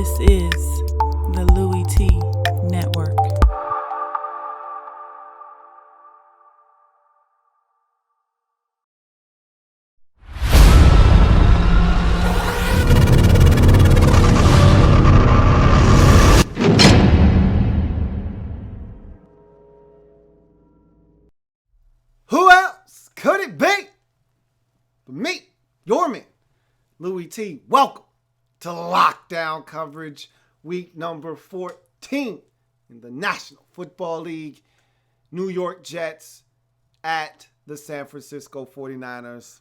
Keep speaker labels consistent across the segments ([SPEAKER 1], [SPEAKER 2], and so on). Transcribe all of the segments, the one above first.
[SPEAKER 1] This is the Louie Tee Network.
[SPEAKER 2] Who else could it be but me, your man, Louie Tee? Welcome to Lockdown Coverage, week number 14 in the National Football League. New York Jets at the San Francisco 49ers.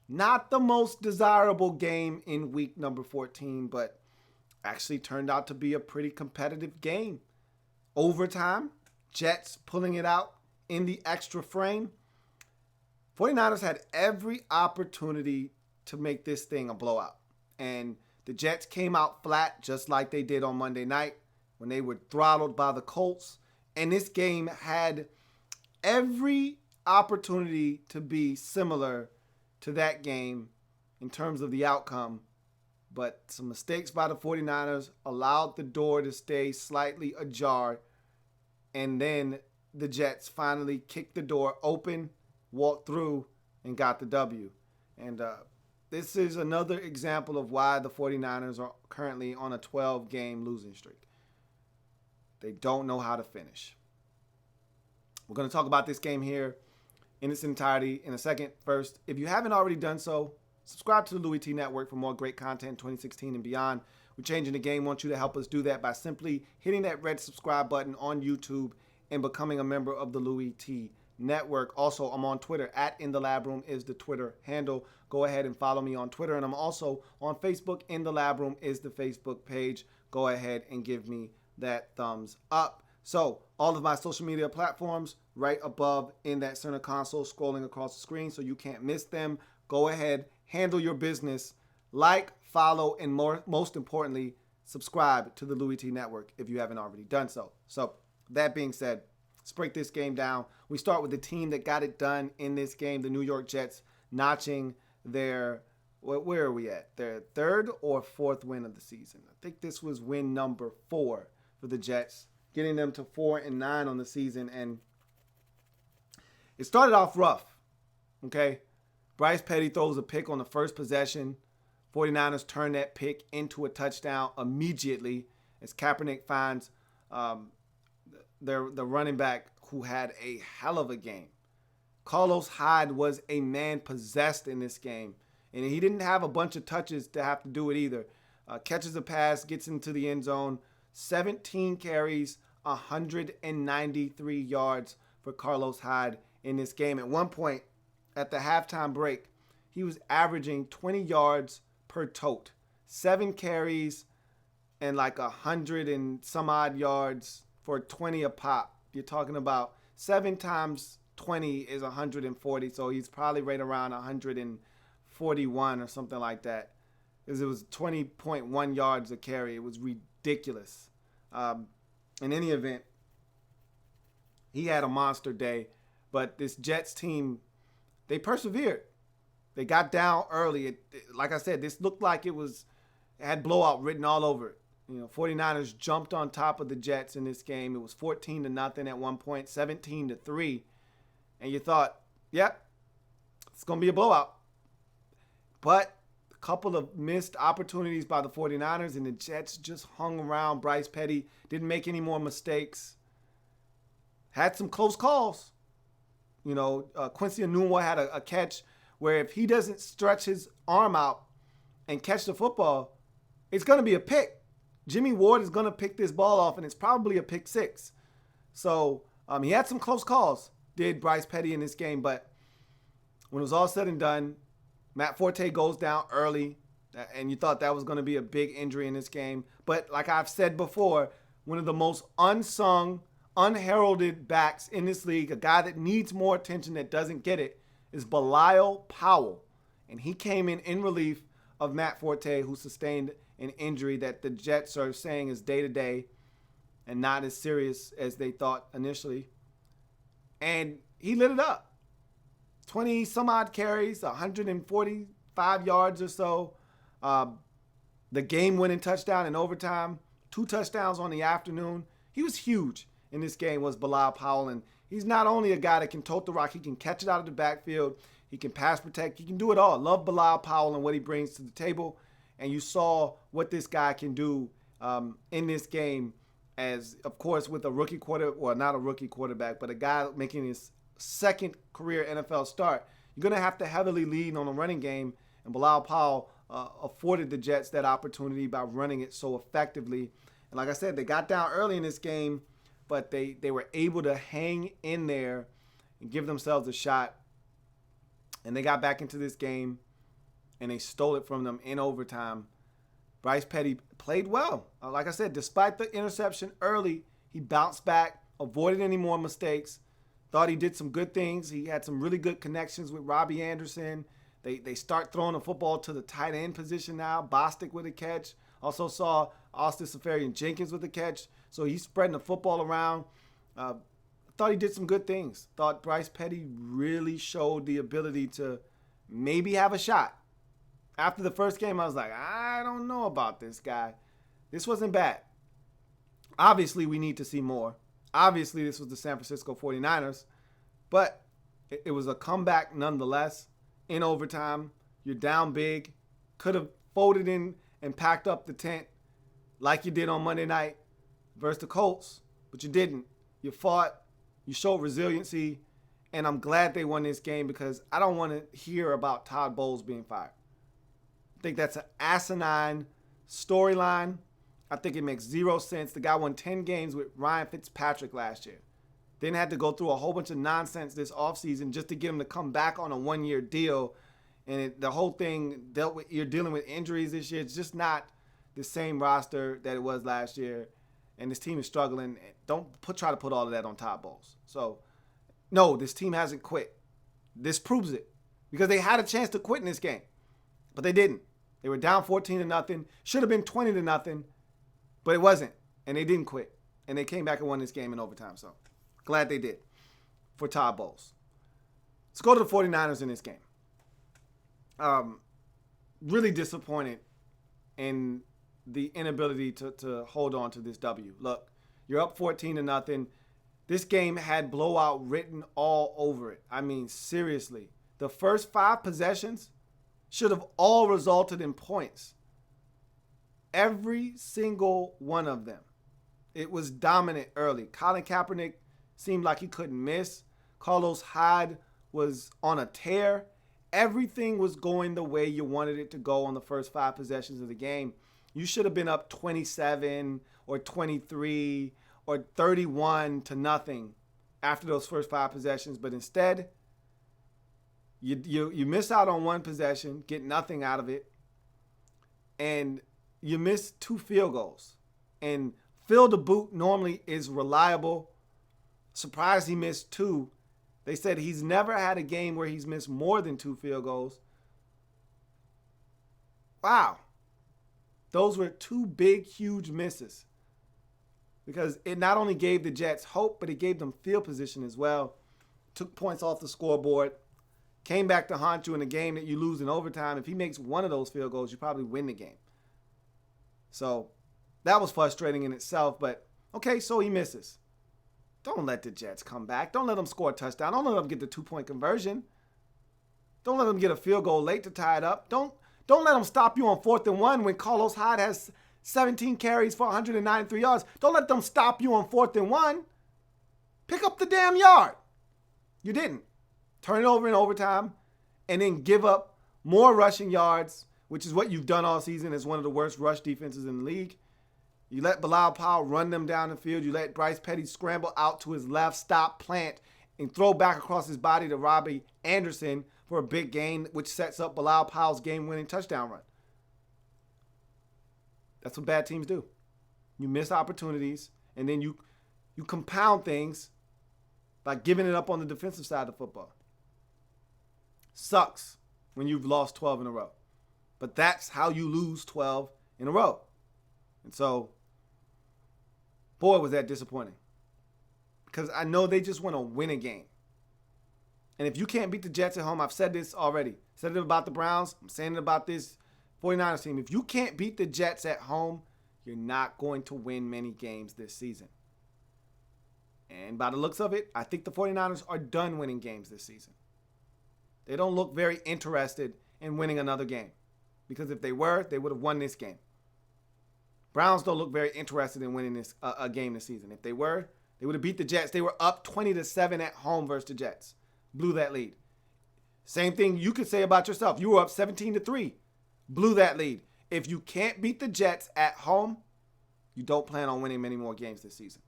[SPEAKER 2] Not the most desirable game in week number 14, but actually turned out to be a pretty competitive game. Overtime, Jets pulling it out in the extra frame. 49ers had every opportunity to make this thing a blowout. And the Jets came out flat just like they did on Monday night when they were throttled by the Colts. And this game had every opportunity to be similar to that game in terms of the outcome. But some mistakes by the 49ers allowed the door to stay slightly ajar. And then the Jets finally kicked the door open, walked through, and got the W. And this is another example of why the 49ers are currently on a 12-game losing streak. They don't know how to finish. We're going to talk about this game here in its entirety in a second. First, if you haven't already done so, subscribe to the Louie Tee Network for more great content in 2016 and beyond. We're changing the game. Want you to help us do that by simply hitting that red subscribe button on YouTube and becoming a member of the Louie Tee Network. Also, I'm on Twitter. @InTheLabRoom is the Twitter handle. Go ahead and follow me on Twitter. And I'm also on Facebook. In the Lab Room is the Facebook page. Go ahead and give me that thumbs up. So, all of my social media platforms right above in that center console, scrolling across the screen so you can't miss them. Go ahead, handle your business. Like, follow, and most importantly, subscribe to the Louie Tee Network if you haven't already done so. So, that being said, let's break this game down. We start with the team that got it done in this game, the New York Jets, notching their, where are we at? Their third or fourth win of the season. I think this was win number 4 for the Jets, getting them to 4-9 on the season. And it started off rough, okay? Bryce Petty throws a pick on the first possession. 49ers turn that pick into a touchdown immediately as Kaepernick finds the running back who had a hell of a game. Carlos Hyde was a man possessed in this game, and he didn't have a bunch of touches to have to do it either. Catches a pass, gets into the end zone, 17 carries, 193 yards for Carlos Hyde in this game. At one point, at the halftime break, he was averaging 20 yards per tote, 7 carries, and like 100 and some odd yards for 20 a pop. You're talking about 7 times 20 is 140, so he's probably right around 141 or something like that. Because it was 20.1 yards a carry. It was ridiculous. In any event, he had a monster day, but this Jets team, they persevered. They got down early. Like I said, this looked like it had blowout written all over it. 49ers jumped on top of the Jets in this game. It was 14-0 at one point, 17-3. And you thought, yep, it's going to be a blowout. But a couple of missed opportunities by the 49ers, and the Jets just hung around. Bryce Petty didn't make any more mistakes. Had some close calls. Quincy Enunwa had a catch where if he doesn't stretch his arm out and catch the football, it's going to be a pick. Jimmy Ward is going to pick this ball off, and it's probably a pick 6. So he had some close calls, did Bryce Petty in this game. But when it was all said and done, Matt Forte goes down early, and you thought that was going to be a big injury in this game. But like I've said before, one of the most unsung, unheralded backs in this league, a guy that needs more attention that doesn't get it, is Bilal Powell. And he came in relief of Matt Forte, who sustained an injury that the Jets are saying is day-to-day and not as serious as they thought initially. And he lit it up. 20-some-odd carries, 145 yards or so. the game-winning touchdown in overtime, 2 touchdowns on the afternoon. He was huge in this game, was Bilal Powell. And he's not only a guy that can tote the rock, he can catch it out of the backfield. He can pass protect. He can do it all. Love Bilal Powell and what he brings to the table. And you saw what this guy can do in this game as, of course, with a rookie not a rookie quarterback, but a guy making his second career NFL start. You're going to have to heavily lean on the running game. And Bilal Powell afforded the Jets that opportunity by running it so effectively. And like I said, they got down early in this game, but they were able to hang in there and give themselves a shot. And they got back into this game, and they stole it from them in overtime. Bryce Petty played well. Like I said, despite the interception early, he bounced back, avoided any more mistakes, thought he did some good things. He had some really good connections with Robbie Anderson. They start throwing the football to the tight end position now. Bostic with a catch. Also saw Austin Seferian-Jenkins with a catch. So he's spreading the football around. Thought he did some good things. Thought Bryce Petty really showed the ability to maybe have a shot. After the first game, I was like, I don't know about this guy. This wasn't bad. Obviously, we need to see more. Obviously, this was the San Francisco 49ers. But it was a comeback nonetheless. In overtime, you're down big. Could have folded in and packed up the tent like you did on Monday night versus the Colts. But you didn't. You fought. You showed resiliency, and I'm glad they won this game because I don't want to hear about Todd Bowles being fired. I think that's an asinine storyline. I think it makes zero sense. The guy won 10 games with Ryan Fitzpatrick last year. Then had to go through a whole bunch of nonsense this offseason just to get him to come back on a one-year deal. And the whole thing you're dealing with injuries this year. It's just not the same roster that it was last year. And this team is struggling. Don't try to put all of that on Todd Bowles. So, no, this team hasn't quit. This proves it. Because they had a chance to quit in this game. But they didn't. They were down 14-0. Should have been 20-0. But it wasn't. And they didn't quit. And they came back and won this game in overtime. So, glad they did for Todd Bowles. Let's go to the 49ers in this game. Really disappointed in the inability to hold on to this W. Look, you're up 14-0. This game had blowout written all over it. I mean, seriously. The first 5 possessions should have all resulted in points. Every single one of them. It was dominant early. Colin Kaepernick seemed like he couldn't miss. Carlos Hyde was on a tear. Everything was going the way you wanted it to go on the first 5 possessions of the game. You should have been up 27 or 23 or 31-0 after those first 5 possessions. But instead, you miss out on 1 possession, get nothing out of it, and you miss 2 field goals. And Phil DeBoot normally is reliable. Surprised he missed 2. They said he's never had a game where he's missed more than 2 field goals. Wow. Those were 2 big, huge misses. Because it not only gave the Jets hope, but it gave them field position as well. Took points off the scoreboard. Came back to haunt you in a game that you lose in overtime. If he makes 1 of those field goals, you probably win the game. So that was frustrating in itself. But, okay, so he misses. Don't let the Jets come back. Don't let them score a touchdown. Don't let them get the 2-point conversion. Don't let them get a field goal late to tie it up. Don't let them stop you on 4th and 1 when Carlos Hyde has 17 carries for 193 yards. Don't let them stop you on 4th and 1. Pick up the damn yard. You didn't. Turn it over in overtime and then give up more rushing yards, which is what you've done all season as one of the worst rush defenses in the league. You let Bilal Powell run them down the field. You let Bryce Petty scramble out to his left, stop, plant, and throw back across his body to Robbie Anderson for a big gain, which sets up Bilal Powell's game-winning touchdown run. That's what bad teams do. You miss opportunities, and then you compound things by giving it up on the defensive side of the football. Sucks when you've lost 12 in a row. But that's how you lose 12 in a row. And so, boy, was that disappointing. Because I know they just want to win a game. And if you can't beat the Jets at home, I've said this already. Said it about the Browns. I'm saying it about this 49ers team, if you can't beat the Jets at home, you're not going to win many games this season. And by the looks of it, I think the 49ers are done winning games this season. They don't look very interested in winning another game. Because if they were, they would have won this game. Browns don't look very interested in winning this a game this season. If they were, they would have beat the Jets. They were up 20-7 at home versus the Jets. Blew that lead. Same thing you could say about yourself. You were up 17-3. Blew that lead. If you can't beat the Jets at home, you don't plan on winning many more games this season.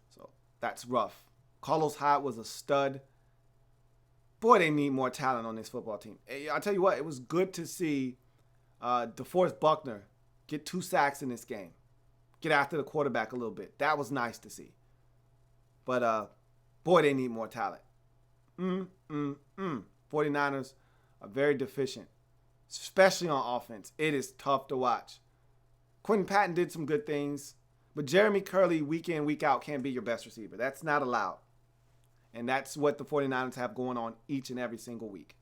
[SPEAKER 2] So that's rough. Carlos Hyde was a stud. Boy, they need more talent on this football team. I'll tell you what, it was good to see DeForest Buckner get 2 sacks in this game. Get after the quarterback a little bit. That was nice to see. But, boy, they need more talent. 49ers are very deficient, especially on offense. It is tough to watch. Quentin Patton did some good things, but Jeremy Curley week in, week out can't be your best receiver. That's not allowed. And that's what the 49ers have going on each and every single week.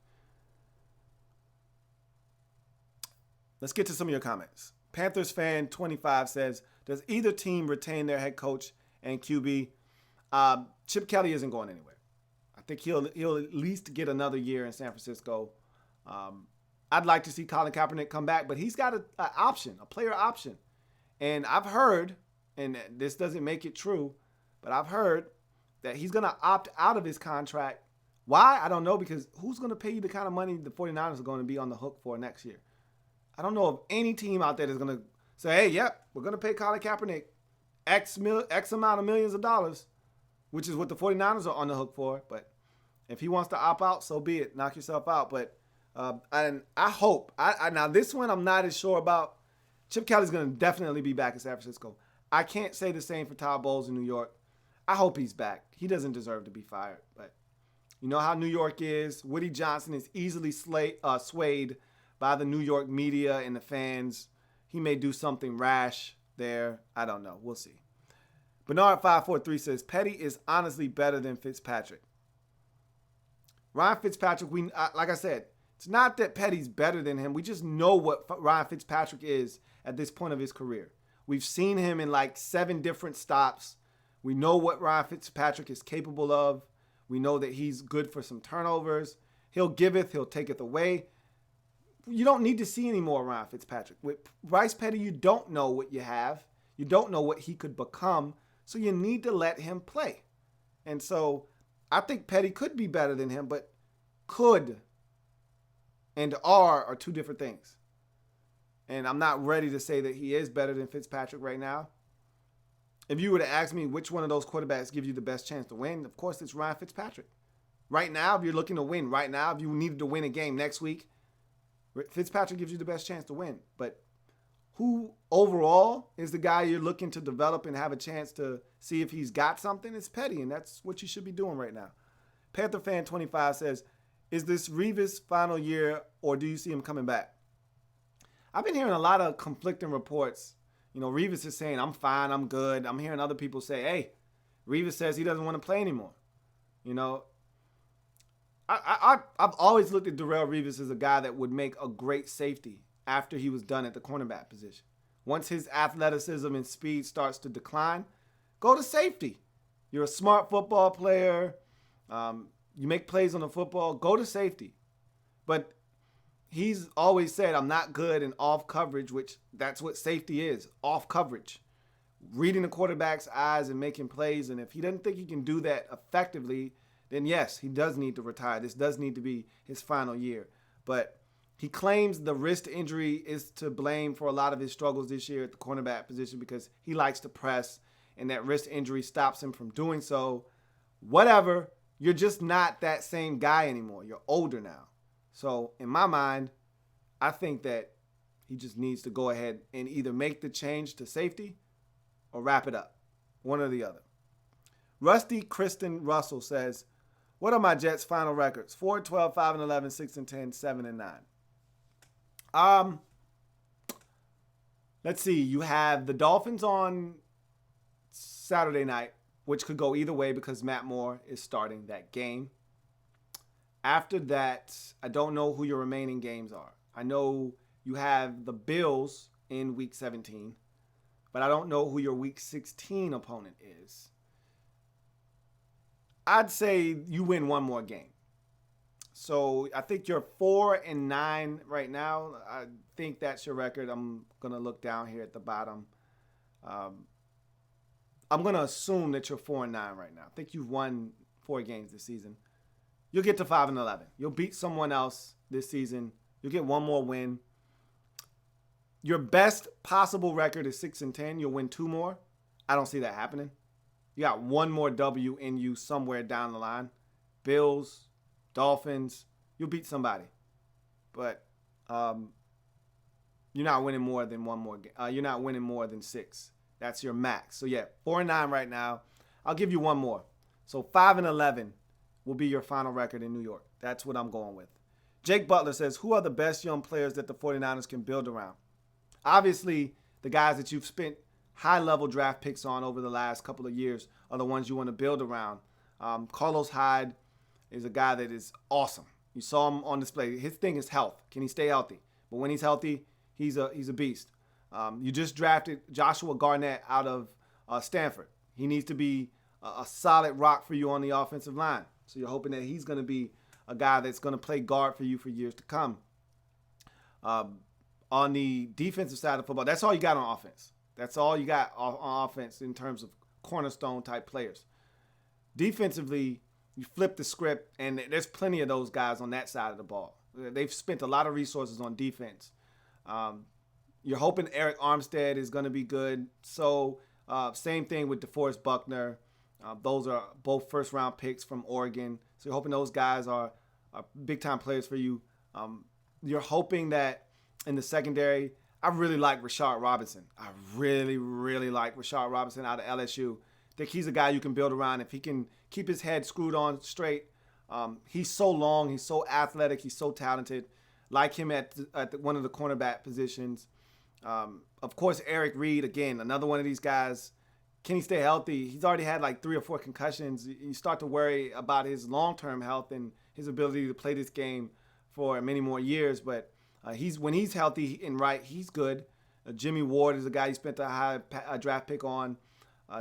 [SPEAKER 2] Let's get to some of your comments. Panthers fan 25 says, does either team retain their head coach and QB? Chip Kelly isn't going anywhere. I think he'll at least get another year in San Francisco. I'd like to see Colin Kaepernick come back, but he's got an option, a player option. And I've heard, and this doesn't make it true, but I've heard that he's going to opt out of his contract. Why? I don't know, because who's going to pay you the kind of money the 49ers are going to be on the hook for next year? I don't know of any team out there that's going to say, hey, yep, we're going to pay Colin Kaepernick X amount of millions of dollars, which is what the 49ers are on the hook for. But if he wants to opt out, so be it. Knock yourself out. But I hope. Now, this one I'm not as sure about. Chip Kelly's going to definitely be back in San Francisco. I can't say the same for Todd Bowles in New York. I hope he's back. He doesn't deserve to be fired. But you know how New York is. Woody Johnson is easily swayed by the New York media and the fans. He may do something rash there. I don't know. We'll see. Bernard543 says, Petty is honestly better than Fitzpatrick. Ryan Fitzpatrick, like I said, it's not that Petty's better than him. We just know what Ryan Fitzpatrick is at this point of his career. We've seen him in like 7 different stops. We know what Ryan Fitzpatrick is capable of. We know that he's good for some turnovers. He'll giveth, he'll taketh away. You don't need to see any more Ryan Fitzpatrick. With Bryce Petty, you don't know what you have. You don't know what he could become. So you need to let him play. And so I think Petty could be better than him, but could and are 2 different things. And I'm not ready to say that he is better than Fitzpatrick right now. If you were to ask me which one of those quarterbacks gives you the best chance to win, of course it's Ryan Fitzpatrick. Right now, if you're looking to win, right now, if you needed to win a game next week, Fitzpatrick gives you the best chance to win. But who overall is the guy you're looking to develop and have a chance to see if he's got something? It's Petty, and that's what you should be doing right now. Panther fan 25 says, is this Revis' final year, or do you see him coming back? I've been hearing a lot of conflicting reports. You know, Revis is saying, I'm fine, I'm good. I'm hearing other people say, hey, Revis says he doesn't want to play anymore. You know, I've always looked at Darrelle Revis as a guy that would make a great safety after he was done at the cornerback position. Once his athleticism and speed starts to decline, go to safety. You're a smart football player. You make plays on the football, go to safety. But he's always said, I'm not good in off coverage, which that's what safety is, off coverage. Reading the quarterback's eyes and making plays. And if he doesn't think he can do that effectively, then yes, he does need to retire. This does need to be his final year. But he claims the wrist injury is to blame for a lot of his struggles this year at the cornerback position because he likes to press, and that wrist injury stops him from doing so. Whatever, you're just not that same guy anymore. You're older now. So in my mind, I think that he just needs to go ahead and either make the change to safety or wrap it up. One or the other. Rusty Kristen Russell says, what are my Jets' final records? 4-12, 5-11, 6-10, 7-9. Let's see. You have the Dolphins on Saturday night, which could go either way because Matt Moore is starting that game. After that, I don't know who your remaining games are. I know You have the Bills in week 17, but I don't know who your week 16 opponent is. I'd say you win one more game. So I think you're 4-9 right now. I think that's your record. I'm gonna look down here at the bottom. I'm gonna assume that you're 4-9 right now. I think you've won 4 games this season. You'll get to 5-11. You'll beat someone else this season. You'll get one more win. Your best possible record is 6-10. You'll win 2 more. I don't see that happening. You got one more W in you somewhere down the line. Bills, Dolphins. You'll beat somebody, but you're not winning more than one more game. You're not winning more than 6. That's your max. So yeah, 4-9 right now. I'll give you one more. So 5-11 will be your final record in New York. That's what I'm going with. Jake Butler says, who are the best young players that the 49ers can build around? Obviously, the guys that you've spent high-level draft picks on over the last couple of years are the ones you want to build around. Carlos Hyde is a guy that is awesome. You saw him on display. His thing is health. Can he stay healthy? But when he's healthy, he's a beast. You just drafted Joshua Garnett out of Stanford. He needs to be a solid rock for you on the offensive line. So you're hoping that he's going to be a guy that's going to play guard for you for years to come. On the defensive side of football, that's all you got on offense. That's all you got on offense in terms of cornerstone type players. Defensively, you flip the script, and there's plenty of those guys on that side of the ball. They've spent a lot of resources on defense. You're hoping Eric Armstead is going to be good. So same thing with DeForest Buckner. Those are both first-round picks from Oregon. So you're hoping those guys are big-time players for you. You're hoping that in the secondary, I really like Rashard Robinson. I really, really like Rashard Robinson out of LSU. I think he's a guy you can build around if he can keep his head screwed on straight. He's so long. He's so athletic. He's so talented. Like him at one of the cornerback positions. Of course, Eric Reed, again, another one of these guys. Can he stay healthy? He's already had like 3 or 4 concussions. You start to worry about his long-term health and his ability to play this game for many more years. But when he's healthy and right, he's good. Jimmy Ward is a guy you spent a high draft pick on.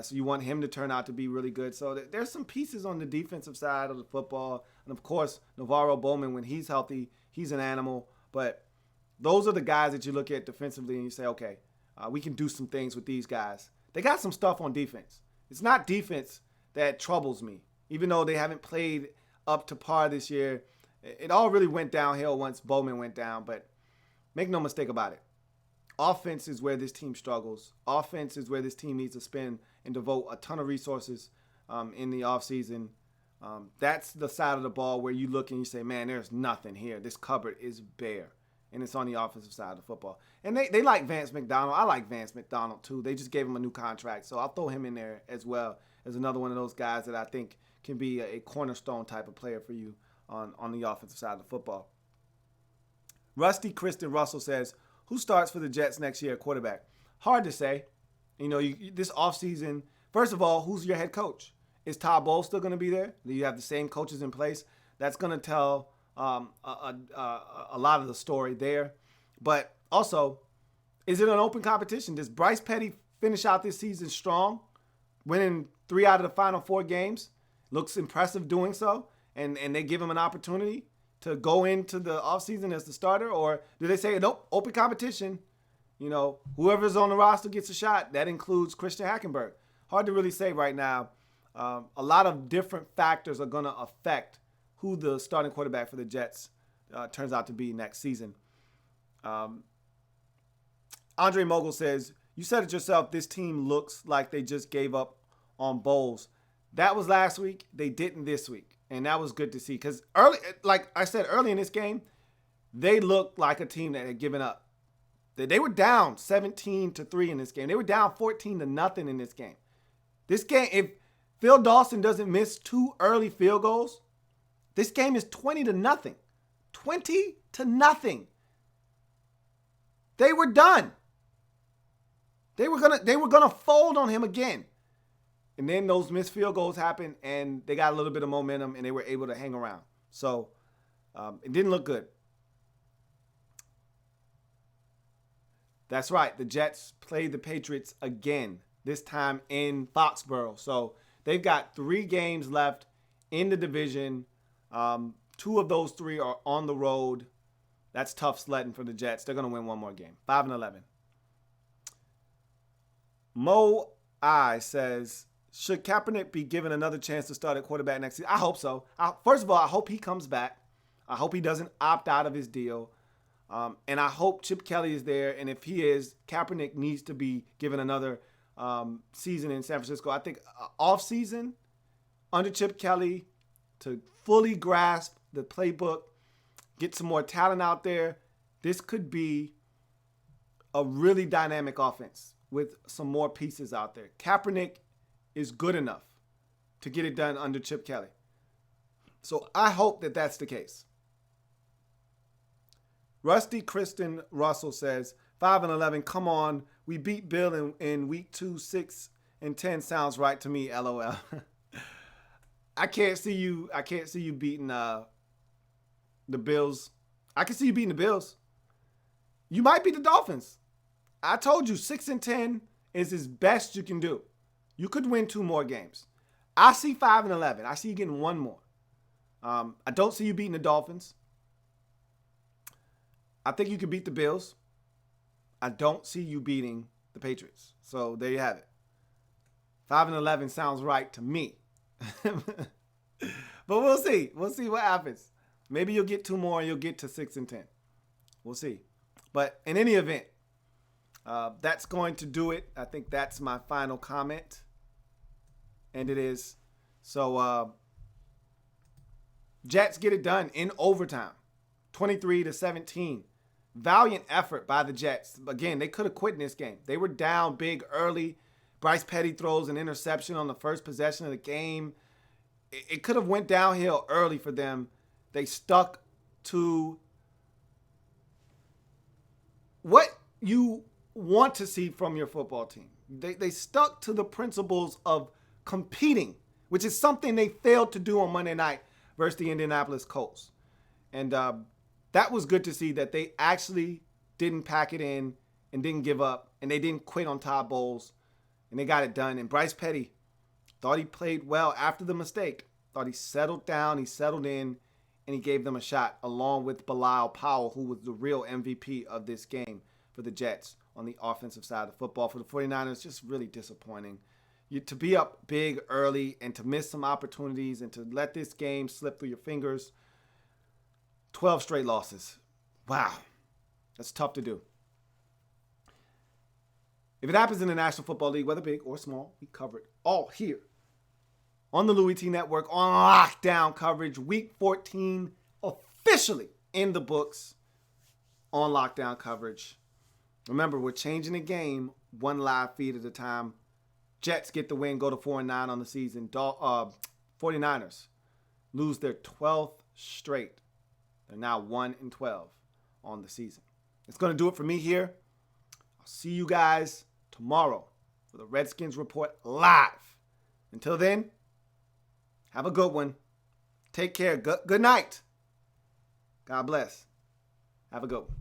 [SPEAKER 2] So you want him to turn out to be really good. So there's some pieces on the defensive side of the football. And, of course, Navarro Bowman, when he's healthy, he's an animal. But those are the guys that you look at defensively and you say, okay, we can do some things with these guys. They got some stuff on defense. It's not defense that troubles me. Even though they haven't played up to par this year, it all really went downhill once Bowman went down. But make no mistake about it. Offense is where this team struggles. Offense is where this team needs to spend and devote a ton of resources in the offseason. That's the side of the ball where you look and you say, man, there's nothing here. This cupboard is bare. And it's on the offensive side of the football. And they like Vance McDonald. I like Vance McDonald, too. They just gave him a new contract. So I'll throw him in there as well as another one of those guys that I think can be a cornerstone type of player for you on the offensive side of the football. Rusty Kristen Russell says, who starts for the Jets next year at quarterback? Hard to say. You know, this offseason, first of all, who's your head coach? Is Todd Bowles still going to be there? Do you have the same coaches in place? That's going to tell a lot of the story there. But also, is it an open competition? Does Bryce Petty finish out this season strong, winning 3 out of the final 4 games? Looks impressive doing so, and they give him an opportunity to go into the offseason as the starter? Or do they say, nope, open competition? You know, whoever's on the roster gets a shot. That includes Christian Hackenberg. Hard to really say right now. A lot of different factors are going to affect who the starting quarterback for the Jets turns out to be next season. Andre Mogul says, you said it yourself, this team looks like they just gave up on Bowles. That was last week. They didn't this week. And that was good to see. Because early, like I said, early in this game, they looked like a team that had given up. They were down 17-3 in this game. They were down 14-0 in this game. This game, if Phil Dawson doesn't miss 2 early field goals, this game is 20-0. 20-0. They were done. They were gonna fold on him again. And then those missed field goals happened, and they got a little bit of momentum, and they were able to hang around. So it didn't look good. That's right. The Jets play the Patriots again, this time in Foxborough. So they've got 3 games left in the division. 2 of those 3 are on the road. That's tough sledding for the Jets. They're going to win one more game. 5-11. Mo I says, should Kaepernick be given another chance to start at quarterback next season? I hope so. First of all, I hope he comes back. I hope he doesn't opt out of his deal. And I hope Chip Kelly is there. And if he is, Kaepernick needs to be given another season in San Francisco. I think off season under Chip Kelly to fully grasp the playbook, get some more talent out there. This could be a really dynamic offense with some more pieces out there. Kaepernick is good enough to get it done under Chip Kelly. So I hope that that's the case. Rusty Kristen Russell says, 5-11, come on. We beat Bill in week 2, 6-10 sounds right to me, LOL. I can't see you beating the Bills. I can see you beating the Bills. You might beat the Dolphins. I told you 6-10 is as best you can do. You could win 2 more games. I see 5-11. I see you getting 1 more. I don't see you beating the Dolphins. I think you could beat the Bills. I don't see you beating the Patriots. So there you have it. 5-11 sounds right to me. But we'll see. We'll see what happens. Maybe you'll get 2 more and you'll get to 6-10. We'll see. But in any event, that's going to do it. I think that's my final comment. And it is. So Jets get it done in overtime. 23-17. Valiant effort by the Jets. Again, they could have quit in this game. They were down big early. Bryce Petty throws an interception on the first possession of the game. It could have went downhill early for them. They stuck to what you want to see from your football team. They stuck to the principles of competing, which is something they failed to do on Monday night versus the Indianapolis Colts. And that was good to see that they actually didn't pack it in and didn't give up, and they didn't quit on Todd Bowles, and they got it done. And Bryce Petty thought he played well after the mistake. Thought he settled down, he settled in, and he gave them a shot, along with Bilal Powell, who was the real MVP of this game for the Jets on the offensive side of the football. For the 49ers, just really disappointing. To be up big early and to miss some opportunities and to let this game slip through your fingers. 12 straight losses. Wow. That's tough to do. If it happens in the National Football League, whether big or small, we cover it all here on the Louie Tee Network on lockdown coverage. Week 14 officially in the books on lockdown coverage. Remember, we're changing the game 1 live feed at a time. Jets get the win, go to 4-9 on the season. 49ers lose their 12th straight. They're now 1-12 on the season. It's going to do it for me here. I'll see you guys tomorrow for the Redskins Report live. Until then, have a good one. Take care. Good night. God bless. Have a good one.